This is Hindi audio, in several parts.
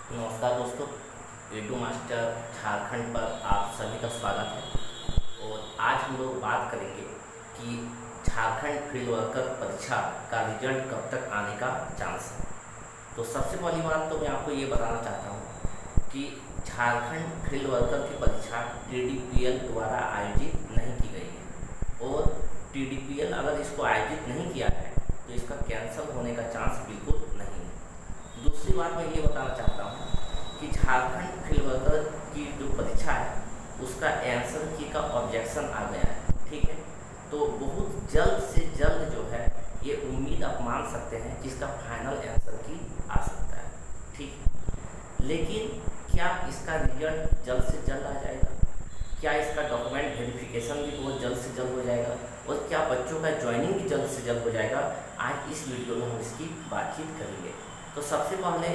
नमस्कार दोस्तों। वीडियो मास्टर झारखंड पर आप सभी का स्वागत है। और आज हम लोग बात करेंगे कि झारखंड फील्ड वर्कर परीक्षा का रिजल्ट कब तक आने का चांस है। तो सबसे पहली बात तो मैं आपको ये बताना चाहता हूँ कि झारखंड फील्ड वर्कर की परीक्षा TDPL द्वारा आयोजित नहीं की गई है। और TDPL अगर इसको आयोजित नहीं किया है तो इसका कैंसिल होने का चांस बिल्कुल नहीं है। दूसरी बात मैं ये बताना चाहता हूँ कि झारखंड फील्ड वर्कर की जो परीक्षा है उसका आंसर की का ऑब्जेक्शन आ गया है। ठीक है, तो बहुत जल्द से जल्द जो है ये उम्मीद आप मान सकते हैं कि इसका फाइनल आंसर की आ सकता है। ठीक है, लेकिन क्या इसका रिजल्ट जल्द से जल्द आ जाएगा? क्या इसका डॉक्यूमेंट वेरिफिकेशन भी बहुत जल्द से जल्द हो जाएगा? और क्या बच्चों का ज्वाइनिंग भी जल्द से जल्द हो जाएगा? आज इस वीडियो में हम इसकी बातचीत करेंगे। तो सबसे पहले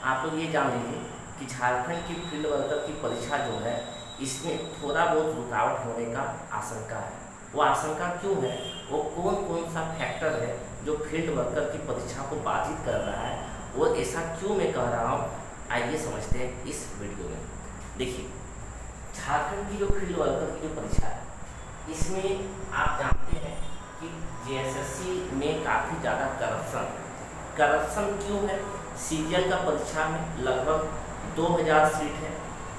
आप लोग ये जान लीजिए कि झारखंड की फील्ड वर्कर की परीक्षा जो है इसमें थोड़ा बहुत रुकावट होने का आशंका है। वो आशंका क्यों है, वो कौन कौन सा फैक्टर है जो फील्ड वर्कर की परीक्षा को बाधित कर रहा है, और ऐसा क्यों मैं कह रहा हूँ, आइए समझते हैं इस वीडियो में। देखिए, झारखंड की जो फील्ड वर्कर की जो परीक्षा है इसमें आप जानते हैं कि JSSC में काफ़ी ज़्यादा करप्शन क्यों है। सीजीएल का परीक्षा में लगभग 2000 सीट है,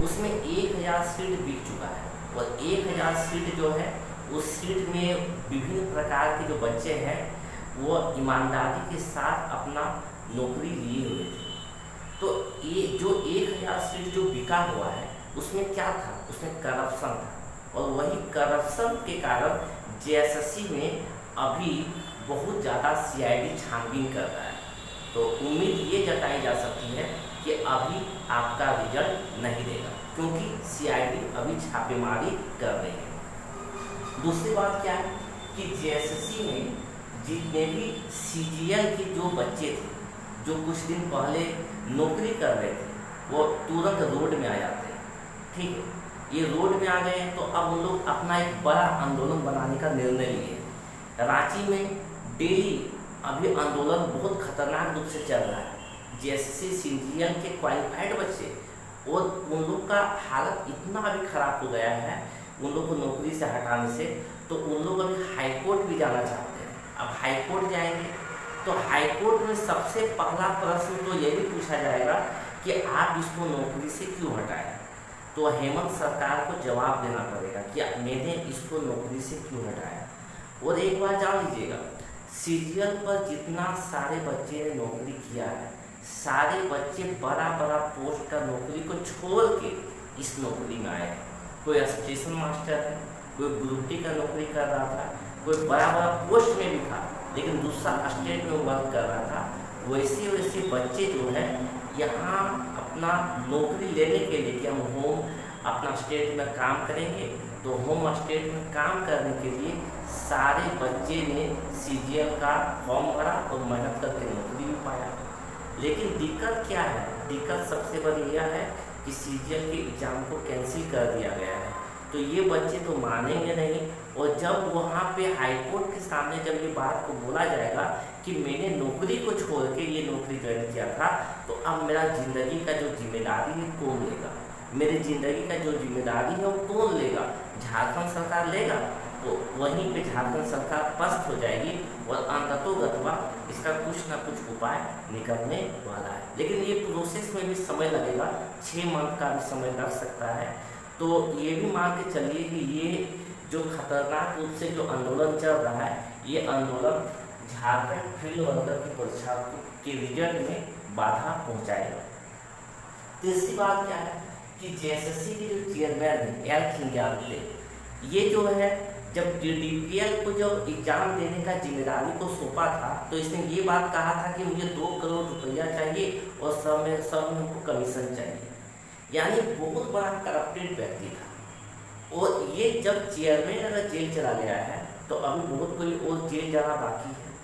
उसमें 1000 सीट बिक चुका है। और 1000 सीट जो है उस सीट में विभिन्न प्रकार के जो बच्चे हैं वो ईमानदारी के साथ अपना नौकरी लिए हुए थे। तो ये जो 1000 सीट जो बिका हुआ है उसमें क्या था, उसमें करप्शन था। और वही करप्शन के कारण JSSC में अभी बहुत ज़्यादा CID छानबीन कर रहा है। तो उम्मीद ये जताई जा सकती है कि अभी आपका रिजल्ट नहीं देगा, क्योंकि CID अभी छापेमारी कर रही है। दूसरी बात क्या है कि JSSC में जितने भी CGL के जो बच्चे थे जो कुछ दिन पहले नौकरी कर रहे थे वो तुरंत रोड में आ जाते हैं। ठीक है, ये रोड में आ गए हैं तो अब उन लोग अपना एक बड़ा आंदोलन बनाने का निर्णय लिए। रांची में डेली अभी आंदोलन बहुत खतरनाक रूप से चल रहा है। JSSC CGL के क्वालिफाइड बच्चे और उन लोग का हालत इतना अभी खराब हो गया है उन लोग को नौकरी से हटाने से, तो उन लोग अभी हाई कोर्ट भी जाना चाहते हैं। अब हाई कोर्ट जाएंगे तो हाई कोर्ट में सबसे पहला प्रश्न तो ये भी पूछा जाएगा कि आप इसको नौकरी से क्यों हटाएं। तो हेमंत सरकार को जवाब देना पड़ेगा कि मैंने इसको नौकरी से क्यों हटाया। और एक बात जान लीजिएगा, CGL पर जितना सारे बच्चे ने नौकरी किया है, सारे बच्चे बड़ा बड़ा पोस्ट का नौकरी को छोड़ के इस नौकरी में आए हैं। कोई स्टेशन मास्टर है, कोई ग्रुप डी का नौकरी कर रहा था, कोई बड़ा बड़ा पोस्ट में भी था लेकिन दूसरा स्टेट में वर्क कर रहा था। वैसे वैसे बच्चे जो है यहाँ अपना नौकरी लेने के लिए कि हम होम अपना स्टेट में काम करेंगे, तो होम स्टेट में काम करने के लिए सारे बच्चे ने CGL का फॉर्म भरा और मेहनत करके नौकरी भी पाया। लेकिन दिक्कत क्या है, दिक्कत सबसे बड़ी यह है कि CGL के एग्ज़ाम को कैंसिल कर दिया गया है। तो ये बच्चे तो मानेंगे नहीं, और जब वहाँ पे हाई कोर्ट के सामने जब ये बात को बोला जाएगा कि मैंने नौकरी को छोड़ के ये नौकरी ज्वाइन किया था, तो अब मेरा ज़िंदगी का जो जिम्मेदारी है कौन लेगा, मेरी ज़िंदगी का जो जिम्मेदारी है वो कौन लेगा? झारखंड सरकार लेगा। तो वहीं पे झारखंड सरकार पस्त हो जाएगी और अंततोगत्वा इसका कुछ ना कुछ उपाय निकलने वाला है। लेकिन ये प्रोसेस में भी समय लगेगा, 6 मंथ का भी समय लग सकता है। तो ये भी मान के चलिए कि ये जो खतरनाक रूप से जो आंदोलन चल रहा है, ये आंदोलन झारखंड फील्ड वर्कर की परीक्षा के रिजल्ट में बाधा पहुंचाएगा। तीसरी बात क्या है कि JSSC के जो चेयरमैन है L खिंगारले, ये जो है जब TDPL को जब एग्जाम देने का जिम्मेदारी को सौंपा था तो इसने ये बात कहा था कि मुझे 2 करोड़ रुपया चाहिए और सब में हमको कमीशन चाहिए। यानी बहुत बड़ा करप्टेड व्यक्ति था। और ये जब चेयरमैन अगर जेल चला गया है तो अभी बहुत कोई और जेल जाना बाकी है।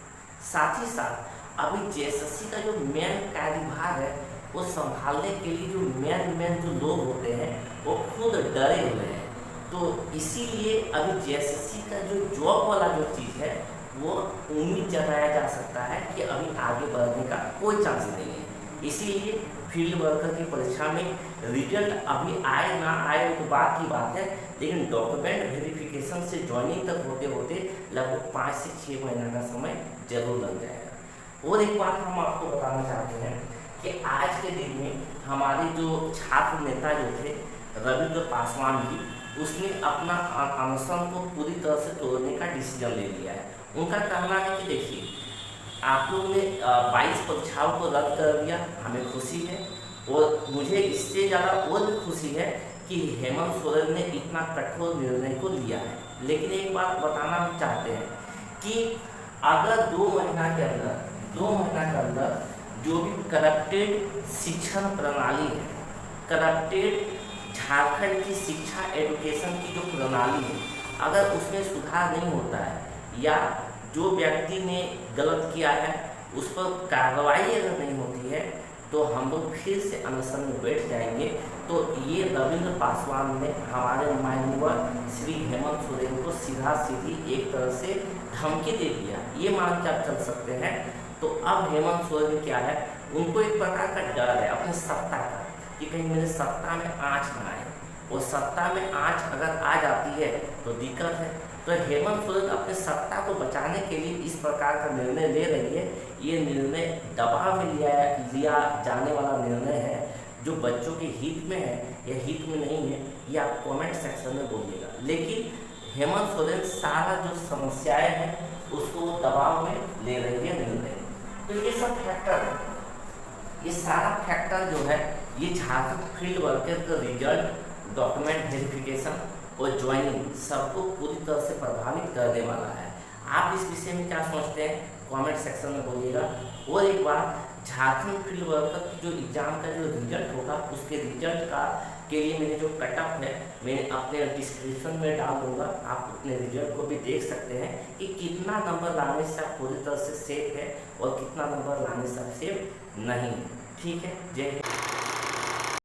साथ ही साथ अभी JSSC का जो मेन कार्यभार है वो संभालने के लिए जो मेन जो लोग होते हैं वो खुद डरे हुए हैं। तो इसीलिए अभी JSSC का जो जॉब वाला जो चीज़ है वो उम्मीद जताया जा सकता है कि अभी आगे बढ़ने का कोई चांस नहीं है। इसीलिए फील्ड वर्कर की परीक्षा में रिजल्ट अभी आए ना आए तो बात की बात है, लेकिन डॉक्यूमेंट वेरिफिकेशन से ज्वाइनिंग तक होते होते लगभग 5 से 6 महीना का समय जरूर लग जाएगा। और एक बात हम आपको बताना चाहते हैं कि आज के दिन में हमारे जो छात्र नेता जो थे रविंद्र पासवान जी, उसने अपना अनशन को पूरी तरह से तोड़ने का डिसीजन ले लिया है। उनका कहना है कि देखिए, आप लोगों ने 22 परीक्षाओं को रद्द कर दिया, हमें खुशी है, और मुझे इससे ज़्यादा और भी खुशी है कि हेमंत सोरेन ने इतना कठोर निर्णय को लिया है। लेकिन एक बात बताना हम चाहते हैं कि अगर 2 महीना के अंदर जो भी करप्टेड शिक्षण प्रणाली है, करप्टेड झारखंड की शिक्षा एजुकेशन की जो प्रणाली है, अगर उसमें सुधार नहीं होता है या जो व्यक्ति ने गलत किया है उस पर कार्रवाई अगर नहीं होती है, तो हम लोग फिर से अनशन में बैठ जाएंगे। तो ये रविंद्र पासवान ने हमारे माननीय श्री हेमंत सोरेन को सीधा सीधी एक तरह से धमकी दे दिया, ये मान के आप चल सकते हैं। तो अब हेमंत सोरेन क्या है, उनको एक प्रकार का डर है अपनी सत्ता का कि कहीं मेरे सत्ता में आँच ना आए, और सत्ता में आँच अगर आ जाती है तो दिक्कत है। तो हेमंत सोरेन अपने सत्ता को बचाने के लिए इस प्रकार का निर्णय ले रही है। ये निर्णय दबाव में लिया जाने वाला निर्णय है, जो बच्चों के हित में है या हित में नहीं है, ये आप कमेंट सेक्शन में बोलिएगा। लेकिन हेमंत सोरेन सारा जो समस्याएं हैं उसको दबाव में ले रही है निर्णय। तो ये सब फैक्टर है, ये सारा फैक्टर जो है ये झारखंड फील्ड वर्कर का रिजल्ट, डॉक्यूमेंट वेरिफिकेशन और ज्वाइनिंग सबको पूरी तरह से प्रभावित करने वाला है। आप इस विषय में क्या सोचते हैं, कमेंट सेक्शन में बोलिएगा। और एक बात, झारखंड फील्ड वर्कर की जो एग्जाम का जो रिजल्ट होगा, उसके रिजल्ट का के लिए मैंने जो कटअप है मैं अपने डिस्क्रिप्शन में डाल दूंगा, आप अपने रिजल्ट को भी देख सकते हैं कि कितना नंबर लाने से आप पूरी तरह से सेफ है और कितना नंबर लाने से आप सेफ नहीं है। ठीक है, जय हिंद।